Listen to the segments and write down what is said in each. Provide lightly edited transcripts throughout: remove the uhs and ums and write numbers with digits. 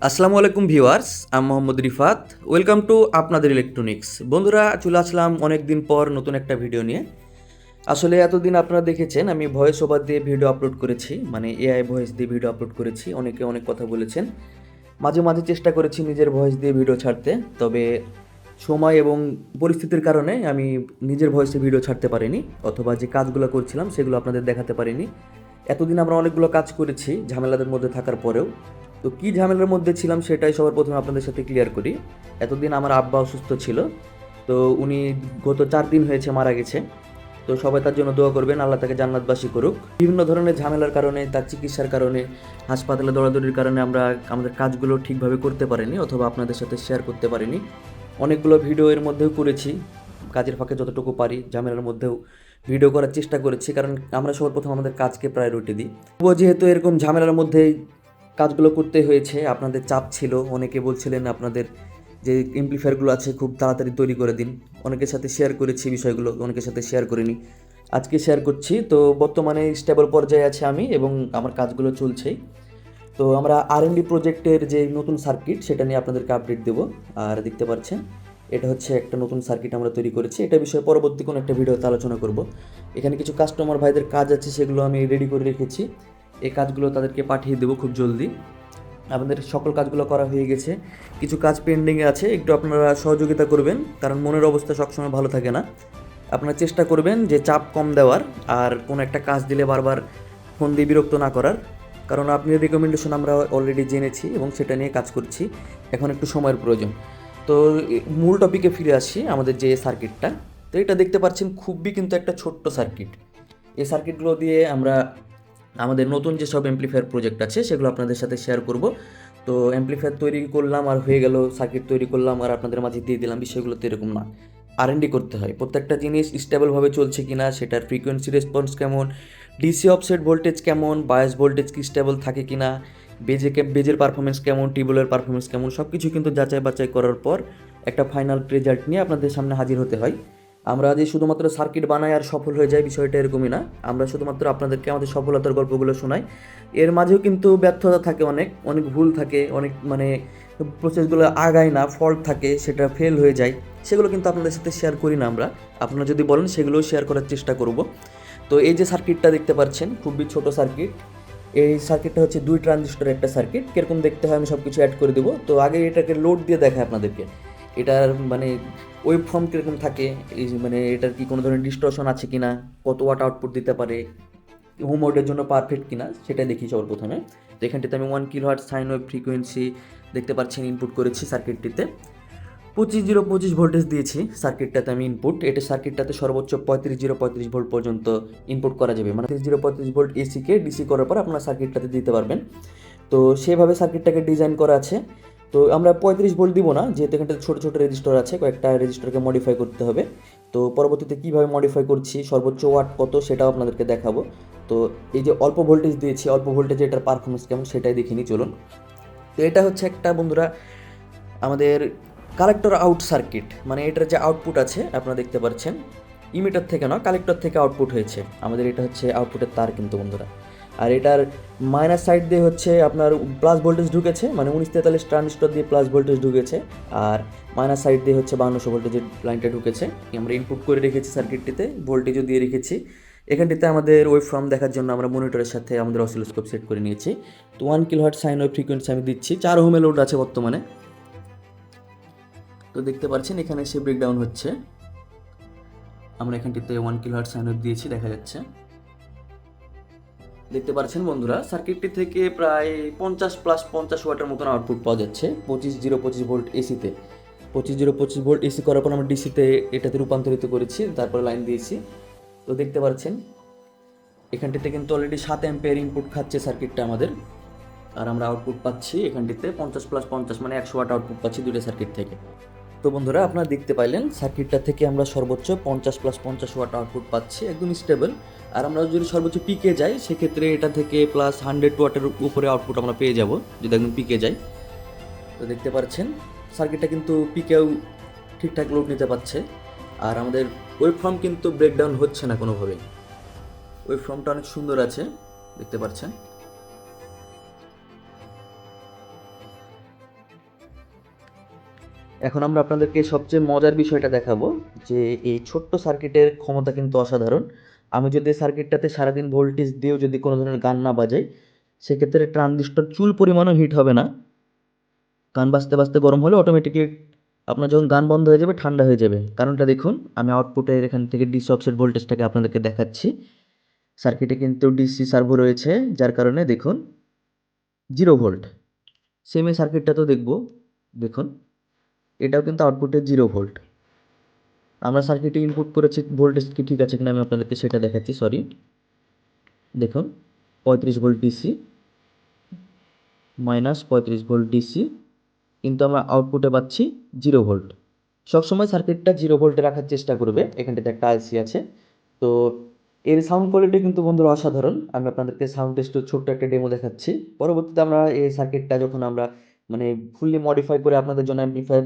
আসসালামু আলাইকুম ভিউয়ার্স, আমি মোহাম্মদ রিফাত। ওয়েলকাম টু আপনাদের ইলেকট্রনিক্স। বন্ধুরা, চলে আসলাম অনেক দিন পর নতুন একটা ভিডিও নিয়ে। আসলে এতদিন আপনারা দেখেছেন আমি ভয়েস ওভার দিয়ে ভিডিও আপলোড করেছি, মানে এআই ভয়েস দিয়ে ভিডিও আপলোড করেছি। অনেকে অনেক কথা বলেছেন। মাঝে মাঝে চেষ্টা করেছি নিজের ভয়েস দিয়ে ভিডিও ছাড়তে, তবে সময় এবং পরিস্থিতির কারণে আমি নিজের ভয়েসে ভিডিও ছাড়তে পারিনি, অথবা যে কাজগুলো করছিলাম সেগুলো আপনাদের দেখাতে পারিনি। এতদিন আমরা অনেকগুলো কাজ করেছি ঝামেলাদের মধ্যে থাকার পরেও। তো কী ঝামেলার মধ্যে ছিলাম সেটাই সবার প্রথমে আপনাদের সাথে ক্লিয়ার করি। এতদিন আমার আব্বা অসুস্থ ছিল, তো উনি গত 4 দিন হয়েছে মারা গেছে। তো সবাই তার জন্য দোয়া করবেন, আল্লাহ তাকে জান্নাতবাসী করুক। বিভিন্ন ধরনের ঝামেলার কারণে, তার চিকিৎসার কারণে, হাসপাতালে দৌড়াদৌড়ির কারণে আমরা আমাদের কাজগুলো ঠিকভাবে করতে পারিনি, অথবা আপনাদের সাথে শেয়ার করতে পারিনি। অনেকগুলো ভিডিও এর মধ্যেও করেছি, কাজের ফাঁকে যতটুকু পারি ঝামেলার মধ্যেও ভিডিও করার চেষ্টা করেছি, কারণ আমরা সবার প্রথম আমাদের কাজকে প্রায়োরিটি দিই। তবুও যেহেতু এরকম ঝামেলার মধ্যেই কাজগুলো করতে হয়েছে, আপনাদের চাপ ছিল, অনেকে বলছিলেন আপনাদের যে এমপ্লিফায়ারগুলো আছে খুব তাড়াতাড়ি তৈরি করে দিন। অনেকের সাথে শেয়ার করেছি বিষয়গুলো, অনেকের সাথে শেয়ার করিনি, আজকে শেয়ার করছি। তো বর্তমানে স্টেবল পর্যায়ে আছে আমি, এবং আমার কাজগুলো চলছেই। তো আমরা R&D প্রজেক্টের যে নতুন সার্কিট সেটা নিয়ে আপনাদেরকে আপডেট দেবো। আর দেখতে পাচ্ছেন এটা হচ্ছে একটা নতুন সার্কিট আমরা তৈরি করেছি, এটা বিষয়ে পরবর্তী কোনো একটা ভিডিওতে আলোচনা করব। এখানে কিছু কাস্টমার ভাইদের কাজ আছে, সেগুলো আমি রেডি করে রেখেছি। এই কাজগুলো তাদেরকে পাঠিয়ে দেবো খুব জলদি। আমাদের সকল কাজগুলো করা হয়ে গেছে, কিছু কাজ পেন্ডিংয়ে আছে, একটু আপনারা সহযোগিতা করবেন, কারণ মনের অবস্থা সবসময় ভালো থাকে না। আপনারা চেষ্টা করবেন যে চাপ কম দেওয়ার, আর কোনো একটা কাজ দিলে বারবার ফোন দিয়ে বিরক্ত না করার, কারণ আপনার রেকমেন্ডেশন আমরা অলরেডি জেনেছি এবং সেটা নিয়ে কাজ করছি। এখন একটু সময়ের প্রয়োজন। তো মূল টপিকে ফিরে আসি, আমাদের যে সার্কিটটা। তো এটা দেখতে পাচ্ছেন খুবই কিন্তু একটা ছোট্ট সার্কিট। এই সার্কিটগুলো দিয়ে আমরা আমাদের নতুন যেসব অ্যাম্প্লিফায়ার প্রজেক্ট আছে সেগুলো আপনাদের সাথে শেয়ার করব। তো অ্যাম্প্লিফায়ার তৈরি করলাম আর হয়ে গেল, সার্কিট তৈরি করলাম আর আপনাদের মাঝে দিয়ে দিলাম, বিষয়গুলো তো এরকম না। R&D করতে হয়, প্রত্যেকটা জিনিস স্টেবলভাবে চলছে কিনা, সেটার ফ্রিকোয়েন্সি রেসপন্স কেমন, ডিসি অফসেট ভোল্টেজ কেমন, বায়াস ভোল্টেজ কি স্টেবল থাকে কিনা, বেজের পারফরমেন্স কেমন, টিউবওয়েলের পারফরমেন্স কেমন, সব কিছু কিন্তু যাচাই বাছাই করার পর একটা ফাইনাল রেজাল্ট নিয়ে আপনাদের সামনে হাজির হতে হয়। আমরা যে শুধুমাত্র সার্কিট বানাই আর সফল হয়ে যায়, বিষয়টা এরকমই না। আমরা শুধুমাত্র আপনাদেরকে আমাদের সফলতার গল্পগুলো শোনাই, এর মাঝেও কিন্তু ব্যর্থতা থাকে, অনেক অনেক ভুল থাকে, অনেক মানে প্রসেসগুলো আগায় না, ফল্ট থাকে, সেটা ফেল হয়ে যায়, সেগুলো কিন্তু আপনাদের সাথে শেয়ার করি না আমরা। আপনারা যদি বলেন সেগুলোও শেয়ার করার চেষ্টা করব। তো এই যে সার্কিটটা দেখতে পাচ্ছেন, খুবই ছোট সার্কিট। এই সার্কিটটা হচ্ছে 2 ট্রানজিস্টরের একটা সার্কিট। কীরকম দেখতে হয় আমি সব কিছু অ্যাড করে দেবো। তো আগে এটাকে লোড দিয়ে দেখায় আপনাদেরকে, এটার মানে ওয়েব ফর্ম কীরকম থাকে, এই মানে এটার কি কোনো ধরনের ডিস্টরশন আছে কি না, কত ওয়াট আউটপুট দিতে পারে, হোম মোডের জন্য পারফেক্ট কিনা সেটা দেখি সবার প্রথমে। তো এখানটিতে আমি 1 কিলোহার্টজ সাইন ওয়েভ ফ্রিকোয়েন্সি দেখতে পাচ্ছেন ইনপুট করেছি সার্কিটটিতে। 25 ভোল্টেজ দিয়েছি সার্কিটটাতে আমি ইনপুট। এটা সার্কিটটাতে সর্বোচ্চ 35 ভোল্ট পর্যন্ত ইনপুট করা যাবে, মানে 35 ভোল্ট এসিকে ডিসি করার পর আপনার সার্কিটটাতে দিতে পারবেন। তো সেভাবে সার্কিটটাকে ডিজাইন করা আছে। তো আমরা 35 ভোল্ট দিব না, যেহেতু এখানটাতে ছোটো ছোটো রেজিস্টার আছে, কয়েকটা রেজিস্টারকে মডিফাই করতে হবে। তো পরবর্তীতে কীভাবে মডিফাই করছি, সর্বোচ্চ ওয়াট কত সেটাও আপনাদেরকে দেখাবো। তো এই যে অল্প ভোল্টেজ দিয়েছি, অল্প ভোল্টেজে এটার পারফরমেন্স কেমন সেটাই দেখিনি, চলুন। তো এটা হচ্ছে একটা বন্ধুরা আমাদের কালেক্টর আউট সার্কিট, মানে এটার যে আউটপুট আছে আপনারা দেখতে পাচ্ছেন, ইমিটার থেকে না কালেক্টর থেকে আউটপুট হয়েছে আমাদের। এটা হচ্ছে আউটপুটের তার কিন্তু বন্ধুরা। আর এটার মাইনাস সাইড দিয়ে হচ্ছে আপনার প্লাস ভোল্টেজ ঢুকেছে, মানে 1943 ট্রানজিস্টর দিয়ে প্লাস ভোল্টেজ ঢুকেছে, আর মাইনাস সাইড দিয়ে হচ্ছে 5200 ভোল্টেজের লাইনটা ঢুকেছে। আমরা ইনপুট করে রেখেছি সার্কিটটিতে, ভোল্টেজও দিয়ে রেখেছি। এখানটিতে আমাদের ওয়েব ফর্ম দেখার জন্য আমরা মনিটরের সাথে আমাদের অসিলোস্কোপ সেট করে নিয়েছি। তো 1 কিলোহার্টজ সাইন ওয়েভ ফ্রিকোয়েন্সি আমি দিচ্ছি, 4 ওহমের লোড আছে বর্তমানে। তো দেখতে পাচ্ছেন এখানে সে ব্রেকডাউন হচ্ছে। আমরা এখানটিতে 1 কিলোহার্টজ সাইন ওয়েভ দিয়েছি, দেখা যাচ্ছে। দেখতে পাচ্ছেন বন্ধুরা, সার্কিটটি থেকে প্রায় 50 ওয়াটের মতন আউটপুট পাওয়া যাচ্ছে 25 ভোল্ট এসিতে। 25 ভোল্ট এসি করার পর আমরা ডিসিতে এটাতে রূপান্তরিত করেছি, তারপরে লাইন দিয়েছি। তো দেখতে পাচ্ছেন এখানটিতে কিন্তু অলরেডি 7 অ্যাম্পিয়ার ইনপুট খাচ্ছে সার্কিটটা আমাদের, আর আমরা আউটপুট পাচ্ছি এখানটিতে 50 + 50 মানে 100 ওয়াট আউটপুট পাচ্ছি দুটো সার্কিট থেকে। তো বন্ধুরা আপনারা দেখতে পাইলেন সার্কিটটা থেকে আমরা সর্বোচ্চ 50 + 50 ওয়াট আউটপুট পাচ্ছি, একদম স্টেবল। আর আমরা যদি সর্বোচ্চ পিকে যাই সেক্ষেত্রে এটা থেকে প্লাস 100 ওয়াটের উপরে আউটপুট আমরা পেয়ে যাব যদি একদম পিকে যাই। তো দেখতে পাচ্ছেন সার্কিটটা কিন্তু পিকেও ঠিকঠাক লোড নিতে পারছে। আর আমাদের ওয়েব ফর্ম কিন্তু ব্রেকডাউন হচ্ছে না কোনোভাবেই, ওয়েব ফর্মটা অনেক সুন্দর আছে, দেখতে পাচ্ছেন। এখন আমরা আপনাদেরকে সবচেয়ে মজার বিষয়টা দেখাবো যে এই ছোট্ট সার্কিটের ক্ষমতা কিন্তু অসাধারণ। আমি যদি এই সার্কিটটাতে সারাদিন ভোল্টেজ দিয়েও যদি কোনো ধরনের গান না বাজাই, সেক্ষেত্রে ট্রানজিস্টর চুল পরিমাণও হিট হবে না। গান বাজতে বাজতে গরম হলে অটোমেটিকলি আপনার যখন গান বন্ধ হয়ে যাবে ঠান্ডা হয়ে যাবে। কারণটা দেখুন, আমি আউটপুটের এখান থেকে ডিসি অফসেট ভোল্টেজটাকে আপনাদেরকে দেখাচ্ছি। সার্কিটে কিন্তু ডিসি সার্ভো রয়েছে, যার কারণে দেখুন 0 ভোল্ট। সেম এই সার্কিটটাতেও দেখুন এটাও কিন্তু আউটপুটে 0 ভোল্ট। আমরা সার্কিটে ইনপুট করেছি ভোল্টেজ কি ঠিক আছে কিনা আমি আপনাদেরকে সেটা দেখাচ্ছি। সরি, দেখুন 35 ভোল্ট ডিসি, -35 ভোল্ট ডিসি, কিন্তু আমরা আউটপুটে পাচ্ছি 0 ভোল্ট। সবসময় সার্কিটটা 0 ভোল্টে রাখার চেষ্টা করবে। এখানটাতে একটা আইসি আছে। তো এর সাউন্ড কোয়ালিটি কিন্তু বন্ধুরা অসাধারণ। আমি আপনাদেরকে সাউন্ড টেস্টের ছোট্ট একটা ডেমো দেখাচ্ছি। পরবর্তীতে আমরা এই সার্কিটটা যখন আমরা মানে ফুললি মডিফাই করে আপনাদের জন্য অ্যাম্প্লিফায়ার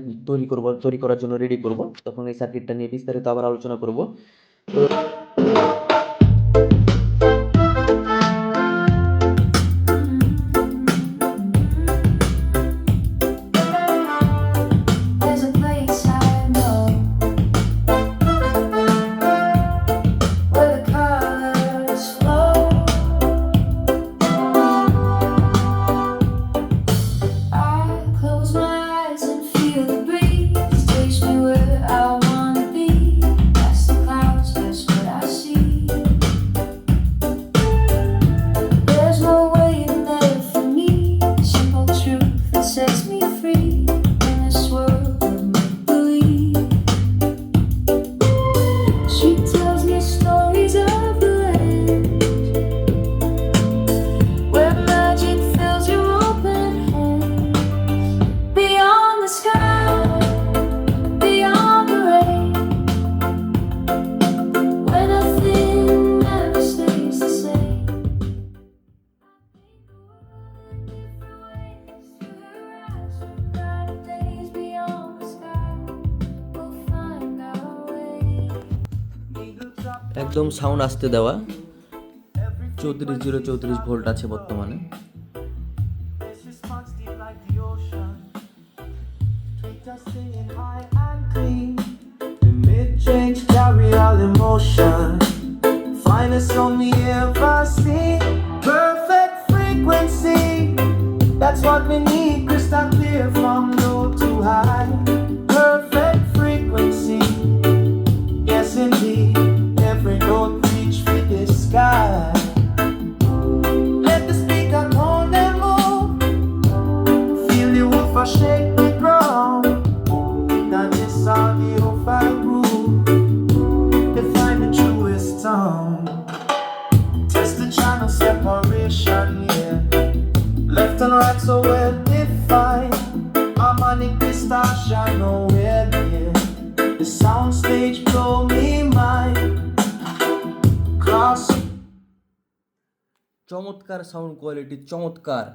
তৈরি করার জন্য রেডি করব, তখন এই সার্কিটটা নিয়ে বিস্তারিত আবার আলোচনা করব। তো There's a place I know where the colors flow. I close my eyes and feel the breeze takes me where I wanna be. Past the clouds, that's what I see. There's no waiting there for me. Simple truth that sets me free in this world of make-believe. She tells me stories of the land where magic fills your open hand. Beyond the sky, beyond the rain, where nothing ever stays the same. Days beyond the sky, we'll find our way. একদম sound আসতে দেওয়া, 34 volt আছে বর্তমানে। This response deep like the ocean. Treat us saying high and clean. The mid-range carry all emotion. Finest only ever seen. Perfect frequency. That's what we need. Crystal clear from low to high. Perfect frequency. Yes, indeed. Every note reach for the sky. Let the speaker tone and move. Feel the woofer shake the ground. That is how the woofer groove. Define the truest sound. Test the channel separation, yeah. Left and right so well defined. Harmonic distortion nowhere near. The sound stage blow me mind. Cross. চমৎকার sound quality, চমৎকার।